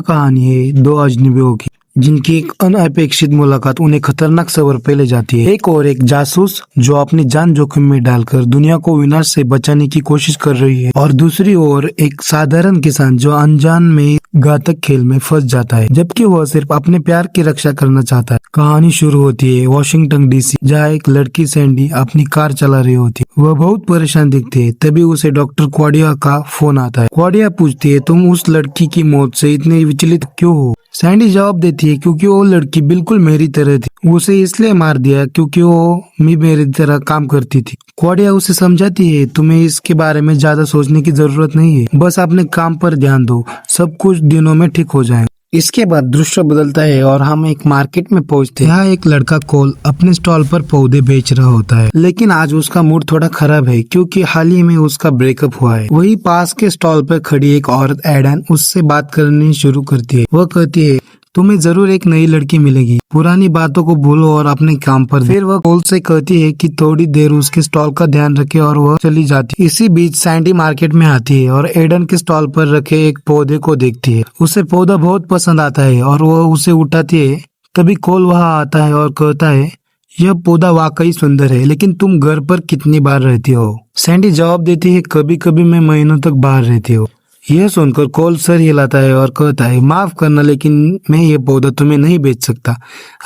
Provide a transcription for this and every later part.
कहानी है दो अजनबियों की, जिनकी एक अनअपेक्षित मुलाकात उन्हें खतरनाक सफर पे ले जाती है। एक जासूस जो अपनी जान जोखिम में डालकर दुनिया को विनाश से बचाने की कोशिश कर रही है, और दूसरी ओर एक साधारण किसान जो अनजान में घातक खेल में फंस जाता है, जबकि वह सिर्फ अपने प्यार की रक्षा करना चाहता है। कहानी शुरू होती है वॉशिंगटन डीसी, जहाँ एक लड़की सैंडी अपनी कार चला रही होती है। वह बहुत परेशान दिखती है। तभी उसे डॉक्टर क्वाडिया का फोन आता है। क्वाडिया पूछती है, तुम उस लड़की की मौत से इतने विचलित क्यों हो? सैंडी जवाब देती है, क्योंकि वो लड़की बिल्कुल मेरी तरह थी। उसे इसलिए मार दिया क्योंकि वो मेरी तरह काम करती थी। क्वाडिया उसे समझाती है, तुम्हें इसके बारे में ज्यादा सोचने की जरूरत नहीं है, बस अपने काम पर ध्यान दो, सब कुछ दिनों में ठीक हो जाएगा। इसके बाद दृश्य बदलता है और हम एक मार्केट में पहुंचते हैं। यहाँ एक लड़का कोल अपने स्टॉल पर पौधे बेच रहा होता है, लेकिन आज उसका मूड थोड़ा खराब है क्योंकि हाल ही में उसका ब्रेकअप हुआ है। वही पास के स्टॉल पर खड़ी एक औरत एडन उससे बात करनी शुरू करती है। वह कहती है, तुम्हें जरूर एक नई लड़की मिलेगी, पुरानी बातों को भूलो और अपने काम पर। फिर वह कोल से कहती है कि थोड़ी देर उसके स्टॉल का ध्यान रखे और वह चली जाती है। इसी बीच सैंडी मार्केट में आती है और एडन के स्टॉल पर रखे एक पौधे को देखती है। उसे पौधा बहुत पसंद आता है और वह उसे उठाती है। तभी कोल वहाँ आता है और कहता है, यह पौधा वाकई सुंदर है, लेकिन तुम घर पर कितनी बार रहती हो? सैंडी जवाब देती है, कभी कभी मैं महीनों तक बाहर रहती हूँ। यह सुनकर कोल सर हिलाता है और कहता है, माफ करना, लेकिन मैं ये पौधा तुम्हें नहीं बेच सकता।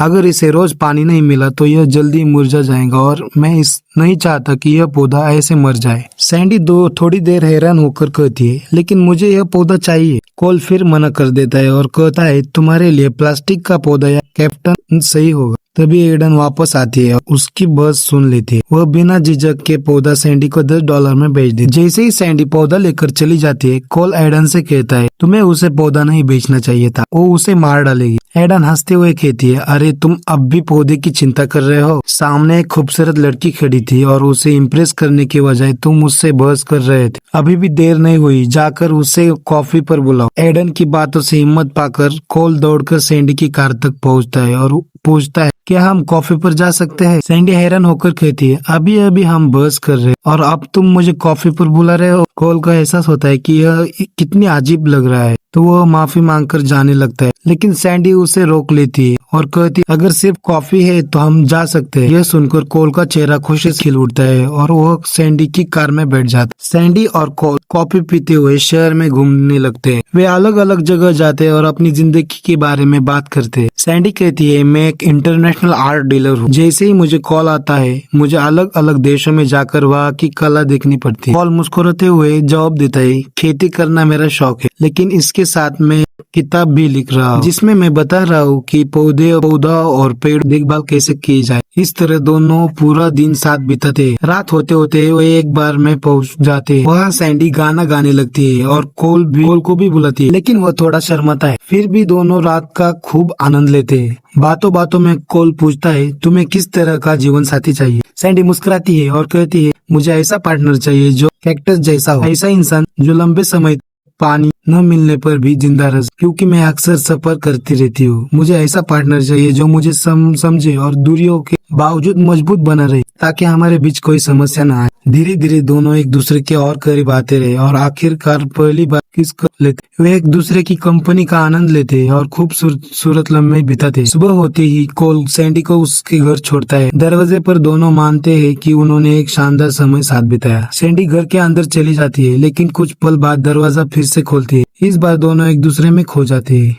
अगर इसे रोज पानी नहीं मिला तो यह जल्दी मुरझा जाएगा और मैं इस नहीं चाहता कि यह पौधा ऐसे मर जाए। सैंडी थोड़ी देर हैरान होकर कहती है, लेकिन मुझे यह पौधा चाहिए। कोल फिर मना कर देता है और कहता है, तुम्हारे लिए प्लास्टिक का पौधा या कैप्टन सही होगा। तभी एडन वापस आती है और उसकी बस सुन लेती है। वह बिना झिझक के पौधा सैंडी को $10 में बेच देती। जैसे ही सैंडी पौधा लेकर चली जाती है, कोल एडन से कहता है, तुम्हें उसे पौधा नहीं बेचना चाहिए था, वो उसे मार डालेगी। एडन हंसते हुए कहती है, अरे तुम अब भी पौधे की चिंता कर रहे हो? सामने एक खूबसूरत लड़की खड़ी थी और उसे इम्प्रेस करने के बजाय तुम उससे बहस कर रहे थे। अभी भी देर नहीं हुई, जाकर उसे कॉफी पर बुलाओ। एडन की बातों से हिम्मत पाकर कोल दौड़कर सैंडी की कार तक पहुंचता है और पूछता है, क्या हम कॉफी पर जा सकते हैं? सैंडी हैरान होकर कहती है, अभी अभी हम बहस कर रहे हैं और अब तुम मुझे कॉफी पर बुला रहे हो। कोल का एहसास होता है कि यह कितनी अजीब लग रहा है, तो वह माफी मांगकर जाने लगता है, लेकिन सैंडी उसे रोक लेती है और कहती है, अगर सिर्फ कॉफी है तो हम जा सकते हैं। यह सुनकर कोल का चेहरा खुशी से खिल उठता है और वह सैंडी की कार में बैठ जाता है। सैंडी और कोल कॉफी पीते हुए शहर में घूमने लगते हैं। वे अलग अलग जगह जाते हैं और अपनी जिंदगी के बारे में बात करते हैं। सैंडी कहती है, मैं एक इंटरनेशनल आर्ट डीलर हूँ। जैसे ही मुझे कॉल आता है, मुझे अलग अलग देशों में जाकर वहाँ की कला देखनी पड़ती है। कॉल मुस्कुराते हुए जवाब देता है, खेती करना मेरा शौक है, लेकिन इसके साथ मैं किताब भी लिख रहा हूँ, जिसमें मैं बता रहा हूँ कि पौधा और पेड़ देखभाल कैसे की जाए। इस तरह दोनों पूरा दिन साथ बिताते। रात होते होते वे एक बार में पहुंच जाते। वहाँ सैंडी गाना गाने लगती है और कोल को भी बुलाती है, लेकिन वह थोड़ा शर्माता है। फिर भी दोनों रात का खूब आनंद लेते हैं। बातों बातों में कोल पूछता है, तुम्हें किस तरह का जीवन साथी चाहिए? सैंडी मुस्कुराती है और कहती है, मुझे ऐसा पार्टनर चाहिए जो कैक्टस जैसा हो, ऐसा इंसान जो लंबे समय पानी न मिलने पर भी जिंदा रह, क्योंकि मैं अक्सर सफर करती रहती हूँ। मुझे ऐसा पार्टनर चाहिए जो मुझे समझे और दूरियों के बावजूद मजबूत बना रहे, ताकि हमारे बीच कोई समस्या न आए। धीरे धीरे दोनों एक दूसरे के और करीब आते रहे और आखिरकार पहली बार किस कर लेते। वे एक दूसरे की कंपनी का आनंद लेते और खूबसूरत लम्हे बिताते। सुबह होते ही कोल सैंडी को उसके घर छोड़ता है। दरवाजे पर दोनों मानते हैं कि उन्होंने एक शानदार समय साथ बिताया। सैंडी घर के अंदर चली जाती है, लेकिन कुछ पल बाद दरवाजा फिर से खोलती है। इस बार दोनों एक दूसरे में खो जाते हैं।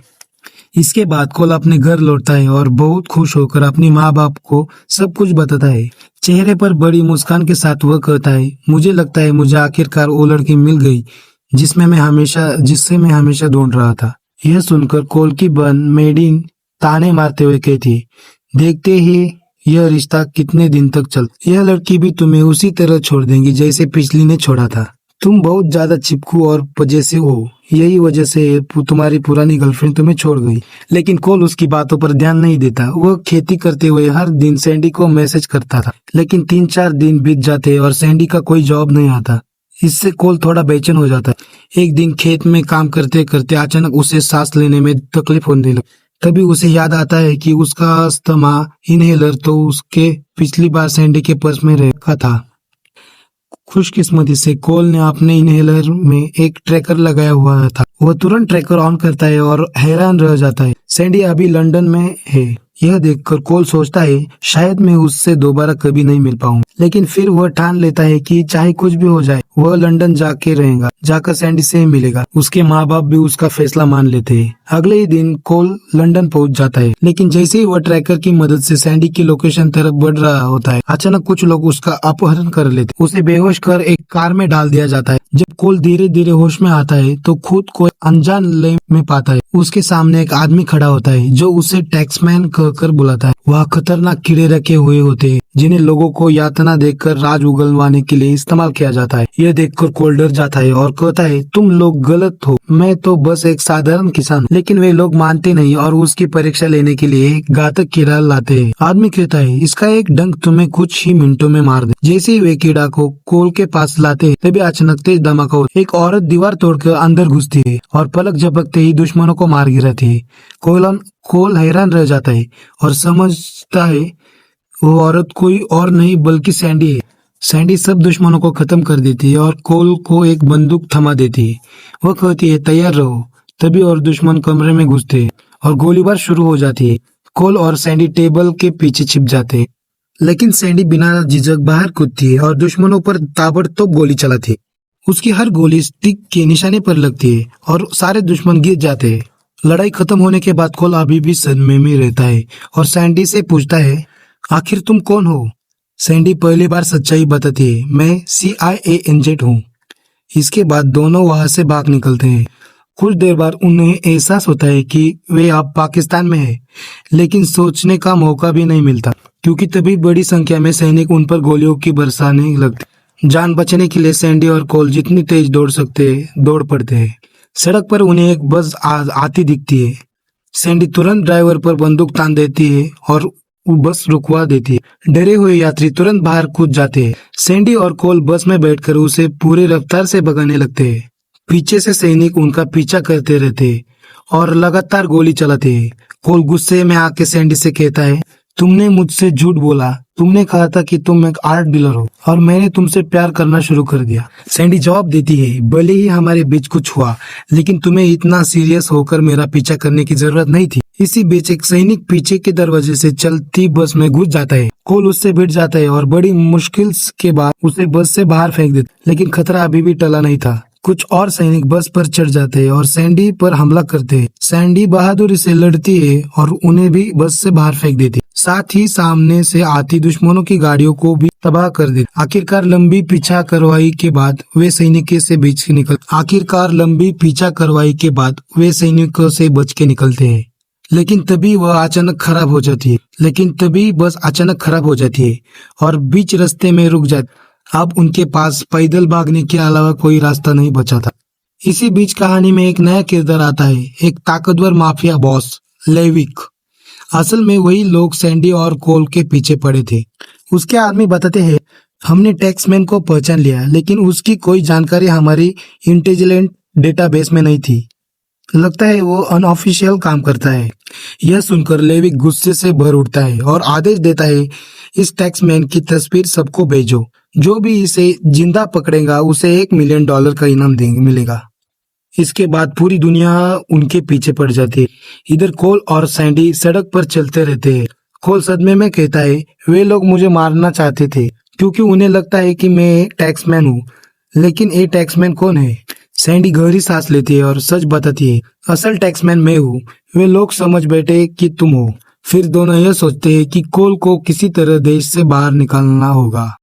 इसके बाद कोल अपने घर लौटता है और बहुत खुश होकर अपनी माँ बाप को सब कुछ बताता है। चेहरे पर बड़ी मुस्कान के साथ वह कहता है, मुझे लगता है मुझे आखिरकार वो लड़की मिल गई जिससे मैं हमेशा ढूंढ रहा था। यह सुनकर कोल की बहन मेडिन ताने मारते हुए कहती है, देखते ही यह रिश्ता कितने दिन तक चलता। यह लड़की भी तुम्हें उसी तरह छोड़ देंगी जैसे पिछली ने छोड़ा था। तुम बहुत ज्यादा चिपकू और पजेसिव हो, यही वजह से तुम्हारी पुरानी गर्लफ्रेंड तुम्हें छोड़ गई। लेकिन कोल उसकी बातों पर ध्यान नहीं देता। वह खेती करते हुए हर दिन सैंडी को मैसेज करता था, लेकिन 3-4 दिन बीत जाते और सैंडी का कोई जवाब नहीं आता। इससे कोल थोड़ा बेचैन हो जाता है। एक दिन खेत में काम करते करते अचानक उसे सांस लेने में तकलीफ होने लगी। तभी उसे याद आता है कि उसका अस्थमा इनहेलर तो उसके पिछली बार सैंडी के पर्स में रखा था। खुशकिस्मती से कोल ने अपने इनहेलर में एक ट्रैकर लगाया हुआ था। वो तुरंत ट्रैकर ऑन करता है और हैरान रह जाता है। सैंडी अभी लंदन में है। यह देखकर कोल सोचता है शायद मैं उससे दोबारा कभी नहीं मिल पाऊँ, लेकिन फिर वह ठान लेता है कि चाहे कुछ भी हो जाए वह लंदन जाके रहेगा, जाकर सैंडी से मिलेगा। उसके माँ बाप भी उसका फैसला मान लेते हैं। अगले ही दिन कोल लंदन पहुंच जाता है, लेकिन जैसे ही वह ट्रैकर की मदद से सैंडी की लोकेशन तरफ बढ़ रहा होता है, अचानक कुछ लोग उसका अपहरण कर लेते। उसे बेहोश कर एक कार में डाल दिया जाता है। जब कोल धीरे धीरे होश में आता है तो खुद को अनजान लय में पाता है। उसके सामने एक आदमी खड़ा होता है जो उसे टैक्समैन कहकर बुलाता है। वह खतरनाक कीड़े रखे हुए होते हैं जिन्हें लोगों को यातना देकर राज उगलवाने के लिए इस्तेमाल किया जाता है। यह देखकर कोल डर जाता है और कहता है तुम लोग गलत हो, मैं तो बस एक साधारण किसान हूं। लेकिन वे लोग मानते नहीं और उसकी परीक्षा लेने के लिए एक घातक कीड़ा लाते हैं। आदमी कहता है इसका एक डंक तुम्हें कुछ ही मिनटों में मार दे। जैसे ही वे कीड़ा को कोल के पास लाते हैं तभी अचानक तेज धमाका होता है। एक औरत दीवार तोड़कर अंदर घुसती है और पलक झपकते ही दुश्मनों को मार गिराती है। कोल हैरान रह जाता है और समझता है वो औरत कोई और नहीं बल्कि सैंडी है। सैंडी सब दुश्मनों को खत्म कर देती है और कोल को एक बंदूक थमा देती है। वह कहती है तैयार रहो। तभी और दुश्मन कमरे में घुसते हैं और गोलीबार शुरू हो जाती है। कोल और सैंडी टेबल के पीछे छिप जाते हैं, लेकिन सैंडी बिना झिझक बाहर कूदती है और दुश्मनों पर ताबड़तोड़ गोली चलाती है। उसकी हर गोली स्टिक के निशाने पर लगती है और सारे दुश्मन गिर जाते हैं। लड़ाई खत्म होने के बाद कोल अभी भी सदमे में रहता है और सैंडी से पूछता है आखिर तुम कौन हो। सैंडी पहली बार सच्चाई बताती है, मैं CIA एजेंट हूँ। इसके बाद दोनों वहां से भाग निकलते हैं। कुछ देर बाद उन्हें एहसास होता है कि वे अब पाकिस्तान में हैं, लेकिन सोचने का मौका भी नहीं मिलता क्योंकि तभी बड़ी संख्या में सैनिक उन पर गोलियों की बरसाने लगते। जान बचाने के लिए सैंडी और कोल जितनी तेज दौड़ सकते हैं दौड़ पड़ते हैं। सड़क पर उन्हें एक बस आती दिखती है। सैंडी तुरंत ड्राइवर पर बंदूक तान देती है और वो बस रुकवा देती है। डरे हुए यात्री तुरंत बाहर कूद जाते हैं। सैंडी और कोल बस में बैठकर उसे पूरी रफ्तार से भगाने लगते हैं। पीछे से सैनिक उनका पीछा करते रहते हैं और लगातार गोली चलाते हैं। कोल गुस्से में आके सैंडी से कहता है तुमने मुझसे झूठ बोला, तुमने कहा था कि तुम एक आर्ट डीलर हो और मैंने तुमसे प्यार करना शुरू कर दिया। सैंडी जवाब देती है भले ही हमारे बीच कुछ हुआ, लेकिन तुम्हें इतना सीरियस होकर मेरा पीछा करने की जरूरत नहीं थी। इसी बीच एक सैनिक पीछे के दरवाजे से चलती बस में घुस जाता है। कोल उससे भिड़ जाता है और बड़ी मुश्किल के बाद उसे बस से बाहर फेंक देता, लेकिन खतरा अभी भी टला नहीं था। कुछ और सैनिक बस पर चढ़ जाते हैं और सैंडी पर हमला करते हैं। सैंडी बहादुरी से लड़ती है और उन्हें भी बस से बाहर फेंक देती है, साथ ही सामने से आती दुश्मनों की गाड़ियों को भी तबाह कर देती। आखिरकार लंबी पीछा करवाई के बाद वे सैनिकों से बच के निकलते हैं। लेकिन तभी बस अचानक खराब हो जाती है और बीच रास्ते में रुक जाती। अब उनके पास पैदल भागने के अलावा कोई रास्ता नहीं बचा था। इसी बीच कहानी में एक नया किरदार आता है, एक ताकतवर माफिया बॉस लेविक। असल में वही लोग सैंडी और कोल के पीछे पड़े थे। उसके आदमी बताते हैं हमने टैक्समैन को पहचान लिया, लेकिन उसकी कोई जानकारी हमारी इंटेलिजेंट डेटाबेस में नहीं थी। लगता है वो अनऑफिशियल काम करता है। यह सुनकर लेविक गुस्से से भर उठता है और आदेश देता है इस टैक्समैन की तस्वीर सबको भेजो। जो भी इसे जिंदा पकड़ेगा उसे $1 मिलियन का इनाम मिलेगा। इसके बाद पूरी दुनिया उनके पीछे पड़ जाती है। इधर कोल और सैंडी सड़क पर चलते रहते हैं। कोल सदमे में कहता है वे लोग मुझे मारना चाहते थे क्योंकि उन्हें लगता है कि मैं एक टैक्समैन हूँ, लेकिन ये टैक्समैन कौन है। सैंडी गहरी सांस लेती है और सच बताती है असल टैक्समैन मैं हूँ, वे लोग समझ बैठे कि तुम हो। फिर दोनों यह सोचते हैं कि कोल को किसी तरह देश से बाहर निकालना होगा।